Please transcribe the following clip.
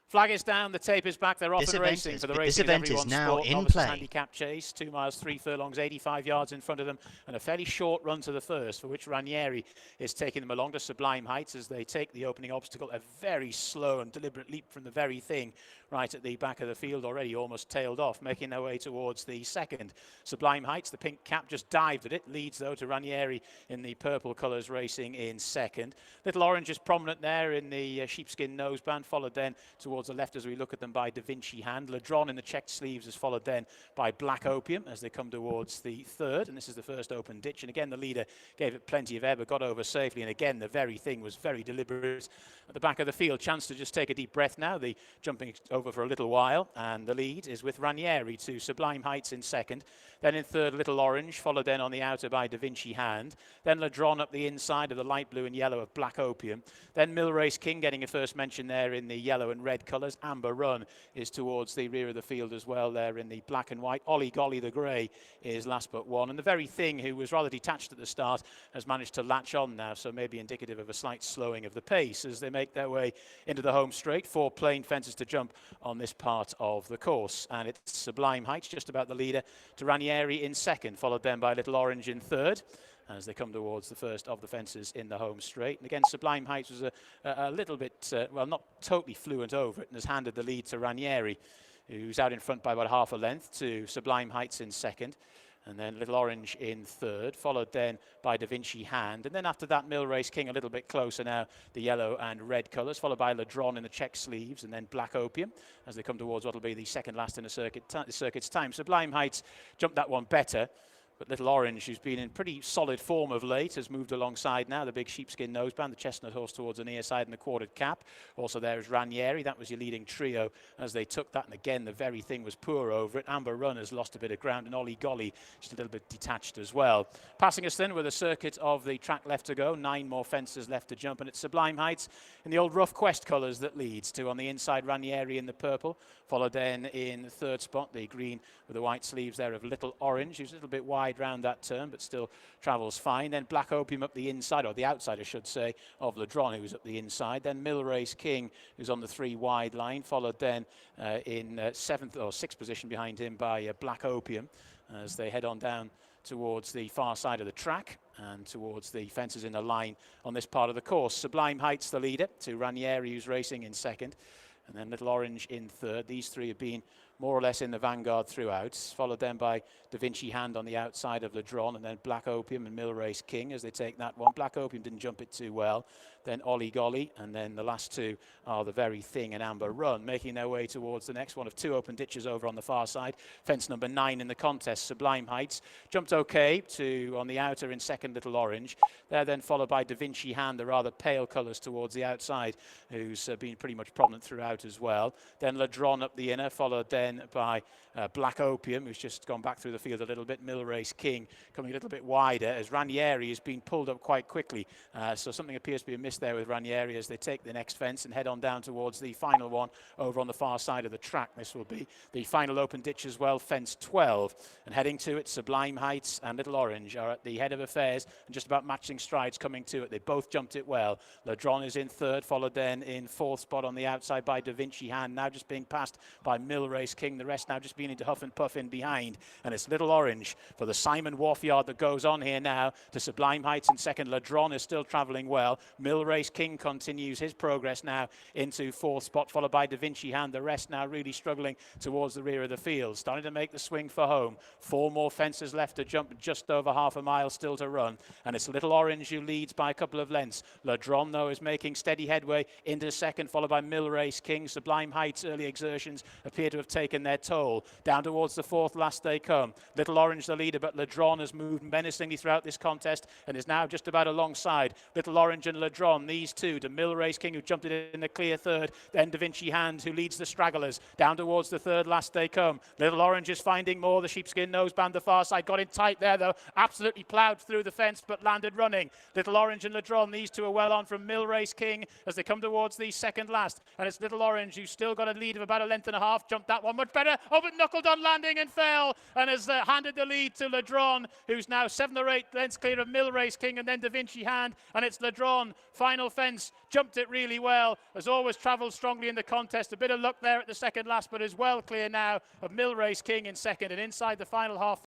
Flag is down, the tape is back, they're off and racing for the Racing This event is now in play. Handicap chase, 2 miles, 3 furlongs, 85 yards in front of them, and a fairly short run to the first, for which Ranieri is taking them along to Sublime Heights as they take the opening obstacle. A very slow and deliberate leap from the very thing right at the back of the field already, almost tailed off, making their way towards the second. Sublime Heights, the pink cap, just dived at it, leads though to Ranieri in the purple colours racing in second. Little Orange is prominent there in the sheepskin noseband, followed then towards the left as we look at them by Da Vinci Hand. Ladron in the checked sleeves is followed then by Black Opium as they come towards the third, and this is the first open ditch, and again the leader gave it plenty of air but got over safely, and again the very thing was very deliberate at the back of the field. Chance to just take a deep breath now, the jumping over for a little while, and the lead is with Ranieri to Sublime Heights in second, then in third Little Orange, followed then on the outer by Da Vinci Hand, then Ladron up the inside of the light blue and yellow of Black Opium, then Millrace King getting a first mention there in the yellow and red colours. Amber Run is towards the rear of the field as well there in the black and white. Ollie Golly the grey is last but one, and the very thing, who was rather detached at the start, has managed to latch on now, so maybe indicative of a slight slowing of the pace as they make their way into the home straight. 4 plain fences to jump on this part of the course, and it's Sublime Heights just about the leader to Ranieri in second, followed then by Little Orange in third as they come towards the first of the fences in the home straight. And again, Sublime Heights was a little bit, well, not totally fluent over it, and has handed the lead to Ranieri, who's out in front by about half a length, to Sublime Heights in second, and then Little Orange in third, followed then by Da Vinci Hand, and then after that Millrace King a little bit closer now, the yellow and red colours, followed by Ladron in the check sleeves, and then Black Opium as they come towards what will be the second last in the circuit's time. Sublime Heights jumped that one better, but Little Orange, who's been in pretty solid form of late, has moved alongside now, the big sheepskin noseband, the chestnut horse towards the near side and the quartered cap. Also there is Ranieri, that was your leading trio as they took that, and again the very thing was poor over it. Amber Run has lost a bit of ground, and Ollie Golly just a little bit detached as well. Passing us then with a circuit of the track left to go, 9 more fences left to jump, and it's Sublime Heights in the old Rough Quest colours that leads to, on the inside, Ranieri in the purple, followed then in the third spot, the green with the white sleeves there of Little Orange, who's a little bit wide round that turn but still travels fine. Then Black Opium up the inside, or the outside I should say, of Ladron, who's up the inside. Then Millrace King, who's on the 3 wide line, followed then in 7th or 6th position behind him by Black Opium as they head on down towards the far side of the track and towards the fences in the line on this part of the course. Sublime Heights the leader to Ranieri, who's racing in second, and then Little Orange in third. These 3 have been more or less in the vanguard throughout, followed then by Da Vinci Hand on the outside of Ladron, and then Black Opium and Millrace King as they take that one. Black Opium didn't jump it too well. Then Ollie Golly, and then the last 2 are the very thing and Amber Run, making their way towards the next one of 2 open ditches over on the far side. Fence number 9 in the contest, Sublime Heights, jumped okay to, on the outer in second, Little Orange. They're then followed by Da Vinci Hand, the rather pale colours towards the outside, who's been pretty much prominent throughout as well. Then Ladron up the inner, followed then by Black Opium, who's just gone back through the field a little bit. Millrace King coming a little bit wider as Ranieri has been pulled up quite quickly. So something appears to be amiss there with Ranieri as they take the next fence and head on down towards the final one over on the far side of the track. This will be the final open ditch as well, fence 12. And heading to it, Sublime Heights and Little Orange are at the head of affairs and just about matching strides coming to it. They both jumped it well. Ladron is in third, followed then in 4th spot on the outside by Da Vinci Hand, now just being passed by Millrace King. The rest now just being into huff and puff in behind, and it's Little Orange for the Simon Wharf yard that goes on here now to Sublime Heights in second. Ladron is still travelling well. Millrace King continues his progress now into 4th spot, followed by Da Vinci Hand. The rest now really struggling towards the rear of the field, starting to make the swing for home. 4 more fences left to jump, just over half a mile still to run, and it's Little Orange who leads by a couple of lengths. Ladron though is making steady headway into second, followed by Millrace King. Sublime Heights early exertions appear to have taken their toll. Down towards the 4th last they come. Little Orange the leader, but Ladron has moved menacingly throughout this contest and is now just about alongside Little Orange and Ladron. These 2 to Millrace King, who jumped it in the clear third. Then Da Vinci Hand, who leads the stragglers. Down towards the 3rd last they come. Little Orange is finding more. The sheepskin noseband, the far side, got in tight there though. Absolutely ploughed through the fence, but landed running. Little Orange and Ladron, these 2 are well on from Millrace King as they come towards the 2nd last. And it's Little Orange, who's still got a lead of about a length and a half. Jumped that one much better. Oh, but knuckled on landing and fell, and has handed the lead to Ledron, who's now 7 or 8 lengths clear of Millrace King and then Da Vinci Hand, and it's Ledron. Final fence, jumped it really well, has always travelled strongly in the contest. A bit of luck there at the second last, but is well clear now of Millrace King in second, and inside the final half.